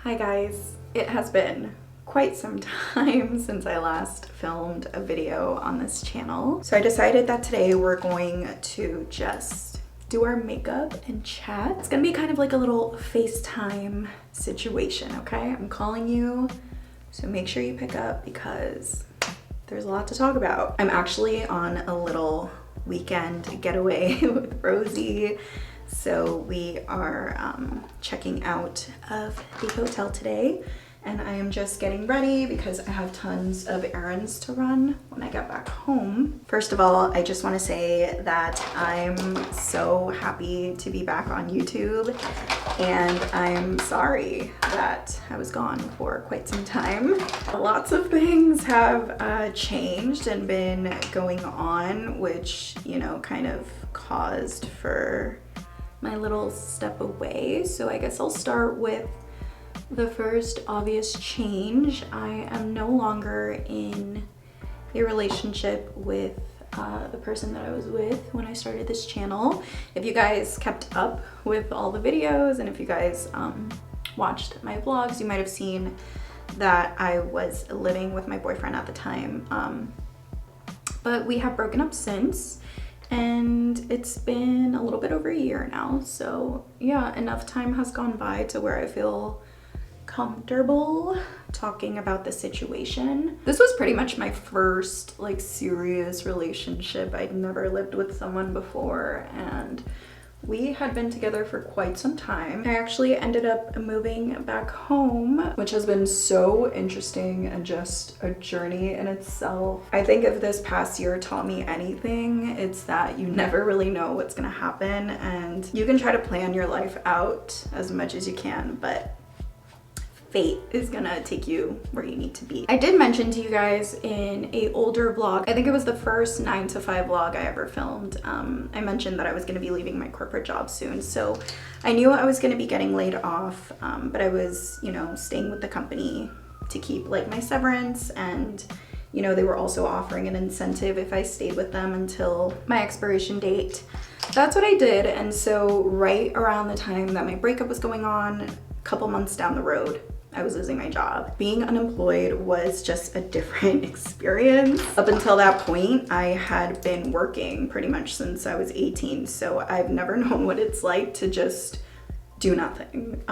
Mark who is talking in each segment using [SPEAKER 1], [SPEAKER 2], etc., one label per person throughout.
[SPEAKER 1] Hi guys, it has been quite some time since I last filmed a video on this channel. So I decided that today we're going to just do our makeup and chat. It's gonna be kind of like a little FaceTime situation, okay? I'm calling you, so make sure you pick up because there's a lot to talk about. I'm actually on a little weekend getaway with Rosie. So we are checking out of the hotel today, and I am just getting ready because I have tons of errands to run when I get back home. First of all, I just want to say that I'm so happy to be back on YouTube, and I'm sorry that I was gone for quite some time. Lots of things have changed and been going on, which, you know, kind of caused for my little step away. So I guess I'll start with the first obvious change. I am no longer in a relationship with the person that I was with when I started this channel. If you guys kept up with all the videos and if you guys watched my vlogs, you might have seen that I was living with my boyfriend at the time. But we have broken up since, and it's been a little bit over a year now. So yeah, enough time has gone by to where I feel comfortable talking about the situation. This was pretty much my first like serious relationship. I'd never lived with someone before, and we had been together for quite some time. I actually ended up moving back home, which has been so interesting and just a journey in itself. I think if this past year taught me anything, it's that you never really know what's gonna happen, and you can try to plan your life out as much as you can, but fate is gonna take you where you need to be. I did mention to you guys in a older vlog, I think it was the first 9 to 5 vlog I ever filmed, I mentioned that I was gonna be leaving my corporate job soon. So I knew I was gonna be getting laid off, but I was, you know, staying with the company to keep like my severance, and you know, they were also offering an incentive if I stayed with them until my expiration date. That's what I did. And so right around the time that my breakup was going on, a couple months down the road, I was losing my job. Being unemployed was just a different experience. Up until that point, I had been working pretty much since I was 18, so I've never known what it's like to just do nothing.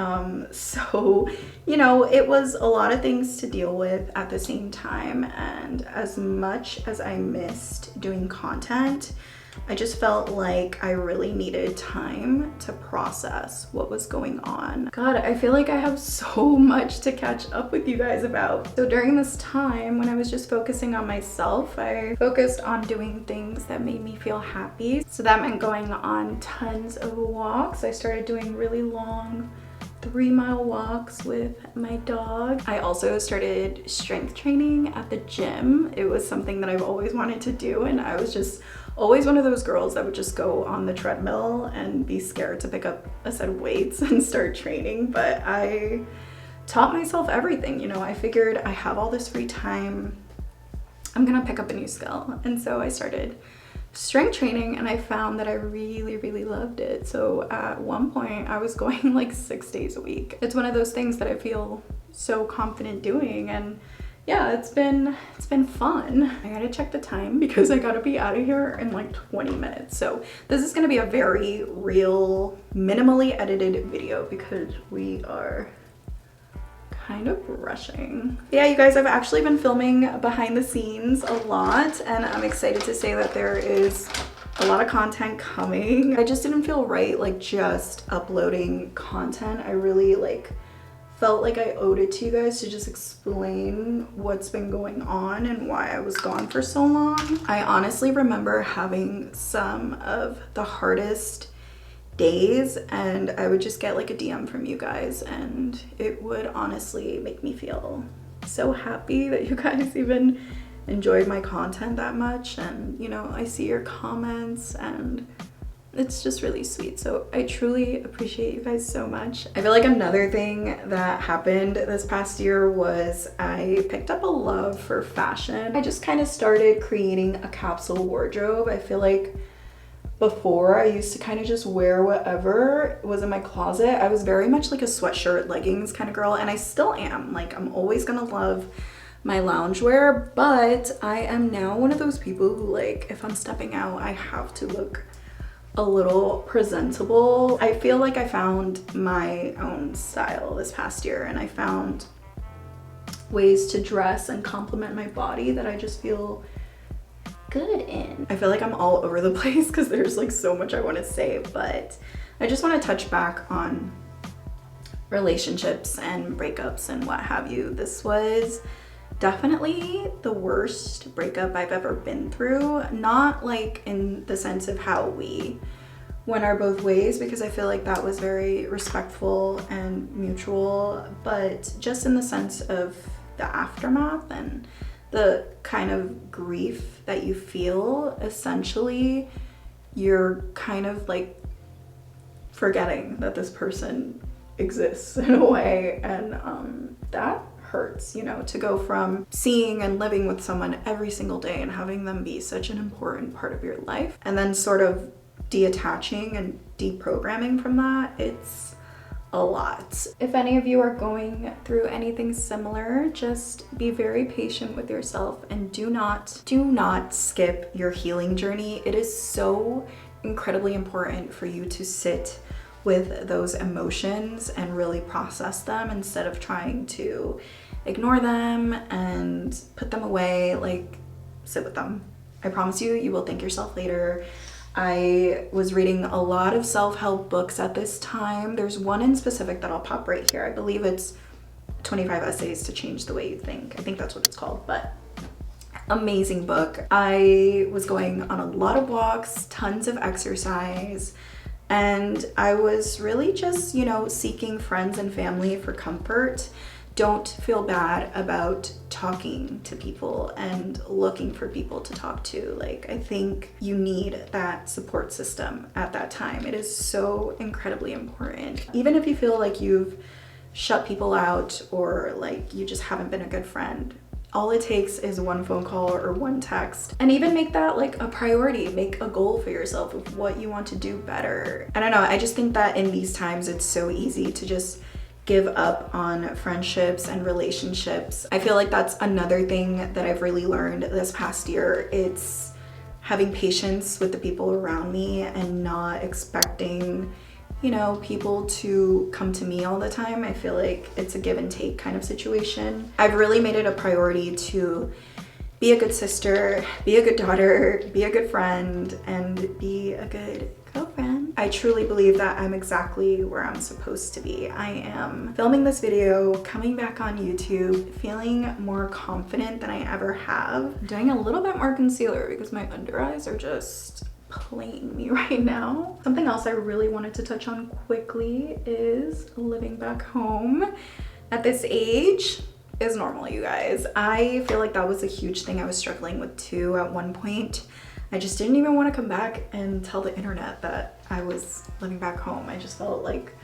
[SPEAKER 1] So, you know, it was a lot of things to deal with at the same time, and as much as I missed doing content, I just felt like I really needed time to process what was going on. God, I feel like I have so much to catch up with you guys about. So during this time when I was just focusing on myself, I focused on doing things that made me feel happy. So that meant going on tons of walks. I started doing really long 3-mile walks with my dog. I also started strength training at the gym. It was something that I've always wanted to do, and I was just always one of those girls that would just go on the treadmill and be scared to pick up a set of weights and start training. But I taught myself everything, you know. I figured I have all this free time, I'm gonna pick up a new skill. And so I started strength training, and I found that I really loved it. So at one point I was going like 6 days a week. It's one of those things that I feel so confident doing, and yeah, it's been fun. I gotta check the time because I gotta be out of here in like 20 minutes. So this is gonna be a very real, minimally edited video because we are kind of rushing. Yeah, you guys, I've actually been filming behind the scenes a lot, and I'm excited to say that there is a lot of content coming. I just didn't feel right like just uploading content. I really like felt like I owed it to you guys to just explain what's been going on and why I was gone for so long. I honestly remember having some of the hardest days, and I would just get like a DM from you guys, and it would honestly make me feel so happy that you guys even enjoyed my content that much. And you know, I see your comments and it's just really sweet. So I truly appreciate you guys so much. I feel like another thing that happened this past year was I picked up a love for fashion. I just kind of started creating a capsule wardrobe. I feel like Before, I used to kind of just wear whatever was in my closet. I was very much like a sweatshirt, leggings kind of girl, and I still am. Like, I'm always gonna love my loungewear, but I am now one of those people who, like, if I'm stepping out, I have to look a little presentable. I feel like I found my own style this past year, and I found ways to dress and compliment my body that I just feel good in. I feel like I'm all over the place because there's like so much I want to say, but I just want to touch back on relationships and breakups and what have you. This was definitely the worst breakup I've ever been through. Not like in the sense of how we went our both ways, because I feel like that was very respectful and mutual, but just in the sense of the aftermath and the kind of grief that you feel. Essentially, you're kind of like forgetting that this person exists in a way, and that hurts, you know, to go from seeing and living with someone every single day and having them be such an important part of your life, and then sort of detaching and deprogramming from that. It's a lot. If any of you are going through anything similar, just be very patient with yourself and do not skip your healing journey. It is so incredibly important for you to sit with those emotions and really process them instead of trying to ignore them and put them away. Like, sit with them. I promise you, you will thank yourself later. I was reading a lot of self-help books at this time. There's one in specific that I'll pop right here. I believe it's 25 Essays to Change the Way You Think. I think that's what it's called, but amazing book. I was going on a lot of walks, tons of exercise, and I was really just, you know, seeking friends and family for comfort. Don't feel bad about talking to people and looking for people to talk to. Like, I think you need that support system at that time. It is so incredibly important. Even if you feel like you've shut people out or like you just haven't been a good friend, all it takes is one phone call or one text, and even make that like a priority. Make a goal for yourself of what you want to do better. I don't know, I just think that in these times it's so easy to just give up on friendships and relationships. I feel like that's another thing that I've really learned this past year. It's having patience with the people around me and not expecting, you know, people to come to me all the time. I feel like it's a give and take kind of situation. I've really made it a priority to be a good sister, be a good daughter, be a good friend, and be a good girlfriend. I truly believe that I'm exactly where I'm supposed to be. I am filming this video, coming back on YouTube, feeling more confident than I ever have. I'm doing a little bit more concealer because my under eyes are just playing me right now. Something else I really wanted to touch on quickly is living back home at this age is normal, you guys. I feel like that was a huge thing I was struggling with too at one point. I just didn't even want to come back and tell the internet that I was living back home. I just felt like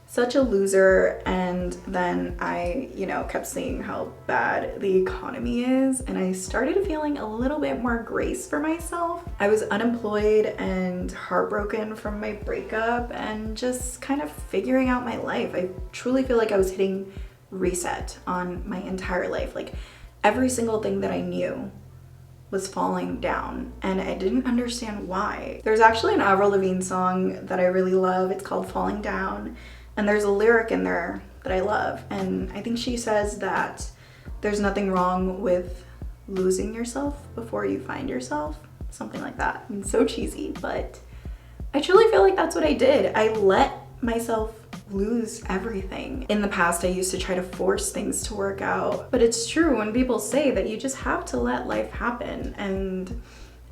[SPEAKER 1] such a loser, and then I, you know, kept seeing how bad the economy is, and I started feeling a little bit more grace for myself. I was unemployed and heartbroken from my breakup and just kind of figuring out my life. I truly feel like I was hitting reset on my entire life. Like, every single thing that I knew was falling down, and I didn't understand why. There's actually an Avril Lavigne song that I really love. It's called Falling Down, and there's a lyric in there that I love, and I think she says that there's nothing wrong with losing yourself before you find yourself, something like that. I mean, so cheesy, but I truly feel like that's what I did. I let myself lose everything. In the past, I used to try to force things to work out, but it's true when people say that you just have to let life happen, and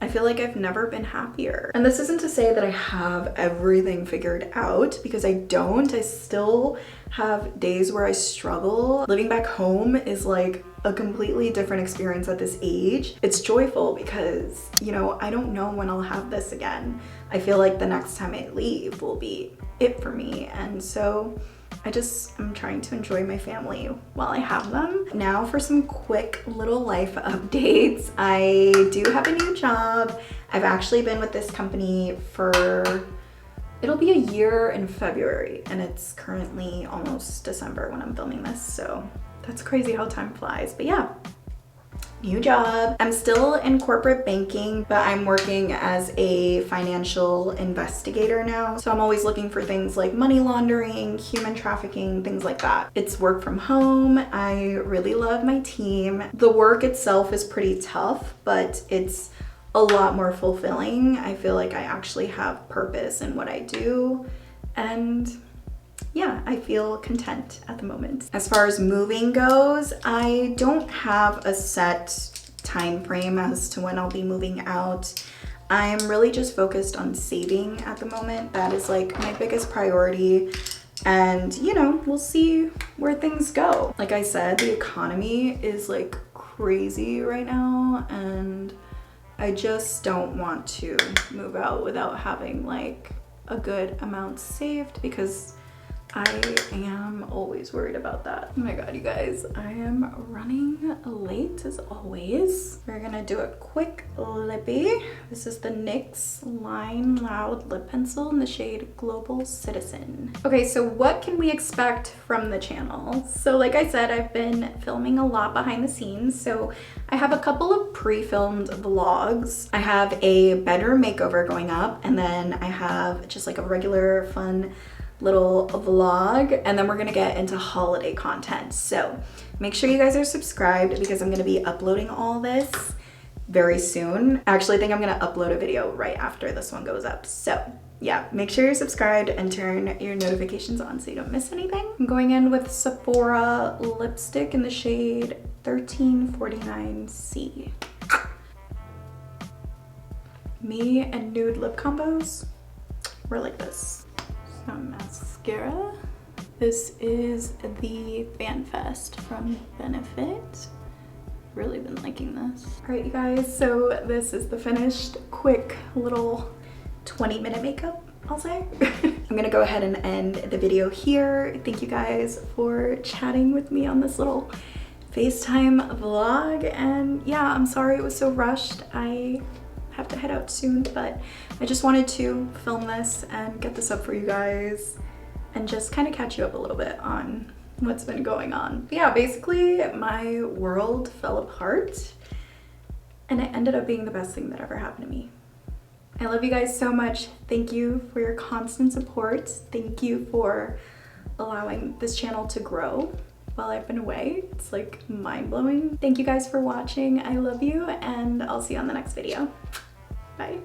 [SPEAKER 1] I feel like I've never been happier. And this isn't to say that I have everything figured out, because I don't. I still have days where I struggle. Living back home is like a completely different experience at this age. It's joyful because, you know, I don't know when I'll have this again. I feel like the next time I leave will be it for me, and so I'm trying to enjoy my family while I have them. Now for some quick little life updates. I do have a new job. I've actually been with this company for, it'll be a year in February, and it's currently almost December when I'm filming this, so that's crazy how time flies. But yeah, new job. I'm still in corporate banking, but I'm working as a financial investigator now. So I'm always looking for things like money laundering, human trafficking, things like that. It's work from home. I really love my team. The work itself is pretty tough, but it's a lot more fulfilling. I feel like I actually have purpose in what I do, and yeah, I feel content at the moment. As far as moving goes, I don't have a set time frame as to when I'll be moving out. I'm really just focused on saving at the moment. That is like my biggest priority. And you know, we'll see where things go. Like I said, the economy is like crazy right now, and I just don't want to move out without having like a good amount saved, because I am always worried about that. Oh my god, you guys, I am running late as always. We're gonna do a quick lippy. This is the NYX Line Loud Lip Pencil in the shade Global Citizen. Okay, so what can we expect from the channel? So like I said, I've been filming a lot behind the scenes. So I have a couple of pre-filmed vlogs. I have a bedroom makeover going up, and then I have just like a regular fun little vlog, and then we're gonna get into holiday content. So make sure you guys are subscribed, because I'm gonna be uploading all this very soon. I actually think I'm gonna upload a video right after this one goes up. So yeah, make sure you're subscribed and turn your notifications on so you don't miss anything. I'm going in with Sephora lipstick in the shade 1349C. Me and nude lip combos, we're like this. Some mascara. This is the FanFest from Benefit. Really been liking this. All right, you guys, so this is the finished quick little 20-minute makeup, I'll say. I'm gonna go ahead and end the video here. Thank you guys for chatting with me on this little FaceTime vlog. And yeah, I'm sorry it was so rushed. I have to head out soon, but I just wanted to film this and get this up for you guys and just kind of catch you up a little bit on what's been going on. But yeah, basically my world fell apart, and it ended up being the best thing that ever happened to me. I love you guys so much. Thank you for your constant support. Thank you for allowing this channel to grow while I've been away. It's like mind-blowing. Thank you guys for watching. I love you, and I'll see you on the next video. Bye.